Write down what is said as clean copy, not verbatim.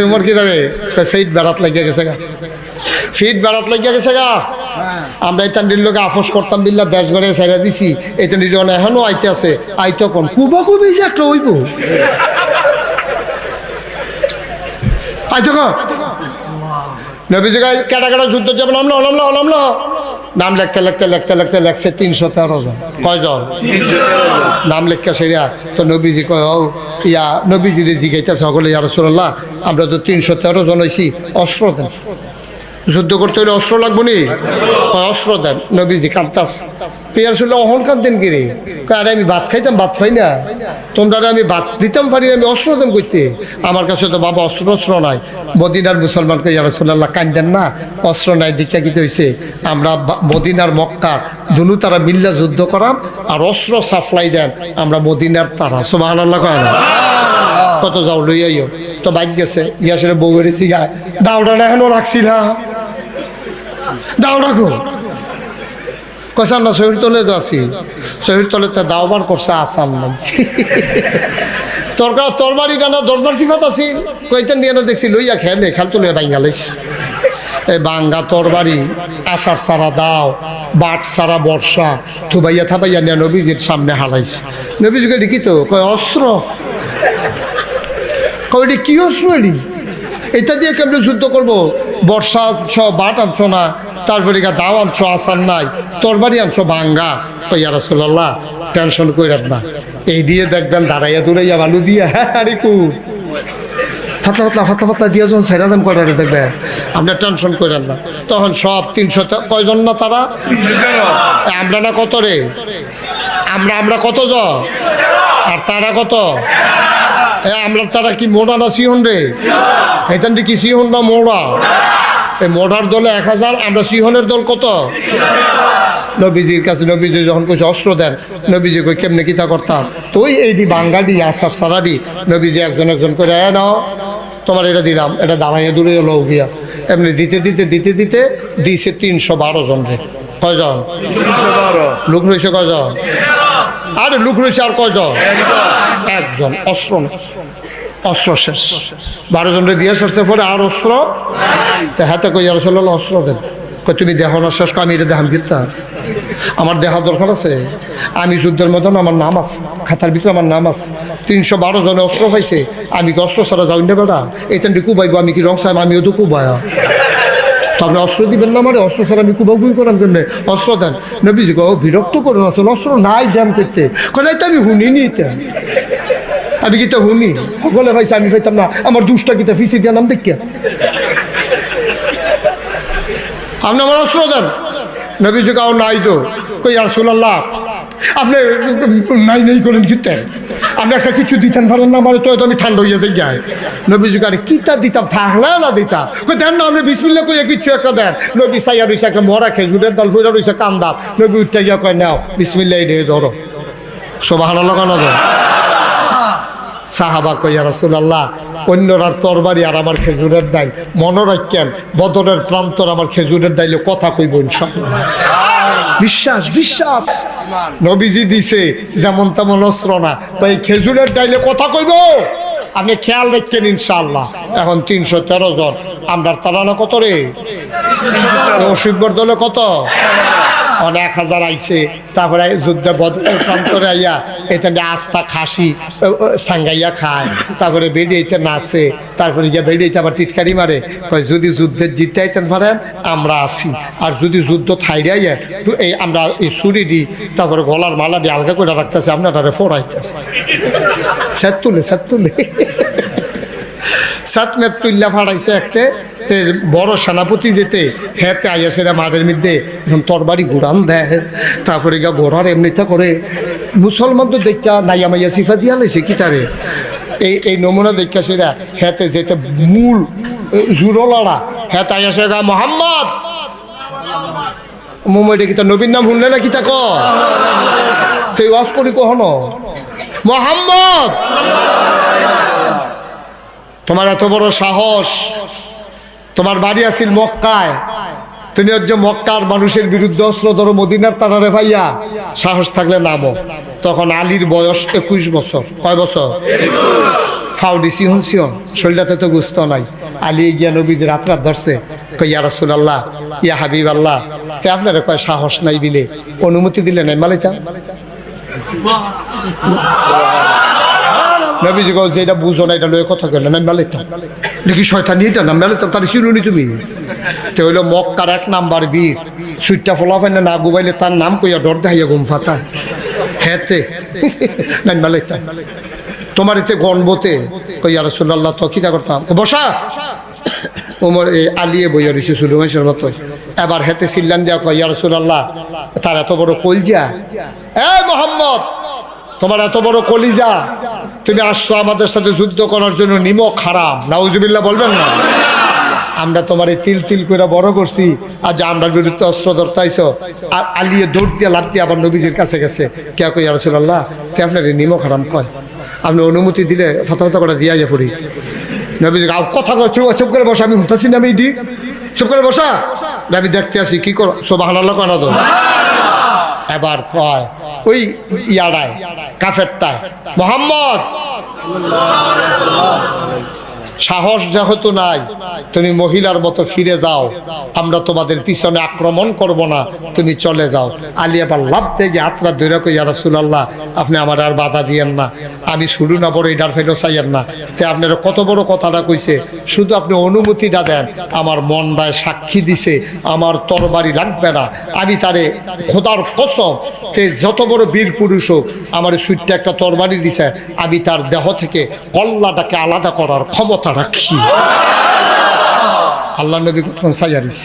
তোমার কি জানে ফিট বেড়াত লাগিয়া গেছে গা, ফিট বেড়াত লাগিয়া গেছে গা। আমরা এই তান্ডির লোকে আপোষ করতাম বিল্লা দেশ বেড়ে ছেড়ে দিছি, এই তান্ডির এখনো আইতে আছে, আইতো কোন কুবা কুবি যে একটা হইব আইতো কন নবীজি কেটা কেটা যুদ্ধ যাবেন নামলো নামলো নামলো নাম লিখতে লিখতে লিখতে লিখতে লেখছে 313 জন। কয়জন? নাম লেখা সেরা তো নবীজি কয় ইয়া নবীজি রে জিগাইতেছে সকলে ইয়া রাসূলুল্লাহ আমরা তো 313 জন হইছি, অস্ত্র দেন, যুদ্ধ করতে হলে অস্ত্র লাগবো নি, অস্ত্র দেন। নবীজি কাঁদতাস পেয়ার শুনলে অহন কাঁদতেন কিরে, আরে আমি ভাত খাইতাম ভাত খাই না, তোমরা আমি ভাত দিতাম পারি আমি অস্ত্র দেন করতে, আমার কাছে তো বাবা অস্ত্র অস্ত্র নাই। মদিনার মুসলমানকে ইয়া রাসূলুল্লাহ কান্দেন না, অস্ত্র নাই দীক্ষা কিতে হয়েছে, আমরা মদিনার মক্কা দুনু তারা মিল্লা যুদ্ধ করাম আর অস্ত্র সাপ্লাই দেন আমরা মদিনার তারা। সুবহানাল্লাহ কয় না? কত যাও লইয়াইও তো বাইক গেছে ইয়াসের বউ বেড়েছি গায়ে দাওড়া না এখনো রাখছিলাম দাওড়া গো কষান না শহীদ তলে তো আছি, শহীদ তলে তো দাওবার করছে আসাম নাই তোর বাড়ি টানা দরজার সিফাত আছি কইতেন নিয়ে না দেখছি লইয়া খেলে খেল তুলে বাঙ্গালিস এই বাঙ্গা তোর বাড়ি আষাঢ় সারা দাও বাট সারা বর্ষা থুবাইয়া থাবাইয়া নিয়ে নবীজির সামনে হালাইছে। নবীজিকে দেখি তো কয় অস্ত্র, কয়টি কি অস্ত্র এটি, এটা দিয়ে কেমন যুদ্ধ করবো? বর্ষা আনছ বাট আনছো না, তারপরে দাও আনছো আসান নাই, তরবারি আনছো ভাঙ্গা। ইয়া রাসূলুল্লাহ টেনশন কইরাত না, এই দিয়ে দেখবেন দাঁড়াইয়া দৌড়াইয়া বালু দিয়ে আরে খুব ফাতলা ফাতলা ফাতলা ফাতলা দিয়ে যখন সাইরা দাম করে দেখবে আপনার টেনশন করেন না। তখন সব 300 কয়জন না তারা, আমরা না কত রে, আমরা কত জন আর তারা কত, আমরা তারা কি মোড়া না সিহন রে, এখান কি সিহন না মোড়া? এই মোড়ার দলে 1000, আমরা সিহনের দল কত? নবীজির কাছে নবীজি যখন কইছে অস্ত্র দেন, নবীজি কই কেমনে কিতা করতাম তো এইটি বাঙ্গাডি আসার সারাডি নবীজি একজন একজন করে নাও তোমার এটা দিলাম, এটা দাঁড়াইয়া দূরে লও গিয়া এমনি দিতে দিতে দিতে দিতে দিছে 312 জন রে। কয়জন লোক রয়েছে? কয়জন? আরে লোক রয়েছে আর কয়জন? একজন। অস্ত্র না, অস্ত্র শেষ, 12 জনরে দিয়ে সারছে পরে আর অস্ত্র তো হাতে কই ইয়া রাসূলুল্লাহ অস্ত্র দেন। তুমি দেখো না শেষ, আমি এটা দেখাম কিতা, আমার দেখা দরকার আছে, আমি যুদ্ধের মতন আমার নাম আছে খাতার ভিতরে, আমার নাম আছে। 312 জনে অস্ত্র পাইছে, আমি কি অস্ত্র ছাড়া যাই না বেটা? এইখান কুবাইবো আমি কি রং সাহেব, আমিও তো কুবায়া, তো আপনি অস্ত্র দিবেন না মানে অস্ত্র ছাড়া আমি কুবাবুই করার জন্য অস্ত্র দেন। নবীজি গো বিরক্ত করুন, আসলে অস্ত্র নাই জ্যাম করতে, কেন তো আমি শুনিনি, আমি কিতা শুনি সকলে পাইছে আমি পাইতাম না, আমার দুষ্টা কিতা ফিসি দিয়া নাম দেখ আপনি আমার অস্ত্র দেন। নবীজি কাউ নাই তো কই ইয়া রাসূলুল্লাহ আপনি নাই নাই করেন কিতেন, আপনি একটা কিছু দিতেন পারেন না আমার, তো আমি ঠান্ডা হইয়া যাই গায়ে। নবীজি আরে কিতা দিতাম থাকলা না দিতা, কই দেন না আপনি বিসমিল্লাহ কইয়া কিছু একটা দেন। নবী সাইয়া রইছে একটা মরা খেজুরের ডাল ফইরা রইছে কান্দাত, নবী উঠতে গিয়া কয় নাও বিসমিল্লাহ এটা ধরো। সুবহানাল্লাহ কেন ধর? সাহাবা কই ইয়া রাসূলুল্লাহ অন্যরার তরবারি আর আমার খেজুরের ডাল মনে রাখেন, বদরের প্রান্তর আমার খেজুরের ডাইলে কথা কইব ইনশাআল্লাহ। বিশ্বাস বিশ্বাস নবীজি দিছে যেমন তেমন অস্ত্র না, ভাই খেজুরের ডাইলে কথা কইব, আপনি খেয়াল রাখেন ইনশাআল্লাহ। এখন 313 জন, আমরা তারা না কত রে, অসিব্বর দলে কত, 1000 আইছে। তারপরে যুদ্ধে বদরের প্রান্তরে আইয়া এখানে আস্থা খাসি সাঙ্গাইয়া খায়, তারপরে বেরিয়েতে নাচে, তারপরে গিয়ে বেরিয়েতে আবার টিটকারি মারে, যদি যুদ্ধের জিততে আইতেন পারেন আমরা আসি, আর যদি যুদ্ধ থাইরে আইয়া এই আমরা এই ছুরি দিই, তারপরে গলার মালা দিয়ে আলগা করে রাখতেছে আপনারা ফোরাইতেন স্যাত তুলে সাত মেত তুল্লা ফাড়াইছে একটা বড় সেনাপতি যেতে হেতে আইয়া সেরা মাদের মধ্যে এখন তরবারি ঘুরান দেয়, তারপরে গা ঘোড়ার এমনিটা করে মুসলমান তো দেখা নাইয়া মাইয়া সিফা দিয়া লাইছে কি তারে এই নমুনা দেখা সেরা হেতে যেতে মূল জুরলাড়া হেতে আইয়া সেরা মোহাম্মদ মোমোটা কি তার নবীর নাম শুনলে না কি তা কই ওয়াজ করি কখনো মোহাম্মদ তোমার এত বড় সাহস, তোমার বাড়ি আছিল মক্কায়, তুমি হচ্ছে মক্কার মানুষের বিরুদ্ধে অস্ত্র ধরো, মদিনার তারারে ভাইয়া সাহস থাকলে নামো। তখন আলীর বয়স 21 বছর। কয় বছর? ফাউডি সিহন সিহন শরীরটাতে তো গুস্ত নাই। আলী গিয়া নবীদের রাত ধরছে, কই ইয়া রাসূলুল্লাহ, ইয়া হাবিব আল্লাহ, তে আপনারা কয় সাহস নাই বিলে অনুমতি দিলে নাই মালাইতাম। নবীজি কও যে এটা বুঝো না, এটা লয়ে কথা কেন না মালাইতাম, দেখি শয়তানি এটা না মালাইতাম। তার চিনুনি তুমি তে হইলো মক্কার 1 নাম্বার বীর, সুইটটা ফলাফাই না গুবাইলে তার নাম কইয়া ডর দেখাইয়া ঘুম ফাতা হেতে না মালাইতাম। তোমার এতে গণবতে কই ইয়া রাসূলুল্লাহ, তো কিতা করতাম, বসা। ওমর আলিয়ে বইয়া রয়েছে সুলুমেশের মতো। এবার হেতে সিল্লান দিয়া কই ইয়া রাসূলুল্লাহ, তার এত বড় কলজা, এ মোহাম্মদ তোমার এত বড় কলিজা, তুমি আসছো আমাদের সাথে যুদ্ধ করার জন্য, নিমক হারাম, নাউজুবিল্লাহ বলবেন না। আমরা তোমার এই তিল তিল করে বড় করছি, আর যে আমরা বিরুদ্ধে অস্ত্র ধরতাইছো। আর আলিয়ে দৌড় দিয়ে লাভ দিয়ে আবার নবীজির কাছে গেছে, কে কই ইয়া রাসূলুল্লাহ, তে আপনার এই নিমক হারাম কয়, আপনি অনুমতি দিলে ফাতা করে দিয়া যা পড়ি। নবীজি কথা কয়, চুপ করে বসা, আমি হুঁতাছি না, আমি এটি চুপ করে বসা, আমি দেখতে আসি কি করো, সুবহানাল্লাহ কয় না তো। এবার কয় ওই ইয়াড়ায় কাফেরটায়, মোহাম্মদ সাহস যেহেতু নাই, তুমি মহিলার মতো ফিরে যাও, আমরা তোমাদের পিছনে আক্রমণ করব না, তুমি চলে যাও। আলী আবার লাভ থেকে হাতরা ধরে কই ইয়া রাসূলুল্লাহ, আপনি আমার আর বাধা দিয়েন না, আমি শুরু না বড় এটার ফেলো চাইয়েন না। তে আপনারা কত বড় কথাটা কইছে, শুধু আপনি অনুমতিটা দেন। আমার মনটায় সাক্ষী দিছে আমার তরবারি লাগবে না, আমি তারে খোদার কসম, তে যত বড় বীর পুরুষ হোক, আমার সুইটটা একটা তরবারি দিছে, আমি তার দেহ থেকে কল্লাটাকে আলাদা করার ক্ষমতা রাখি। আল্লাহ নবী কখন সাইয়ারিস।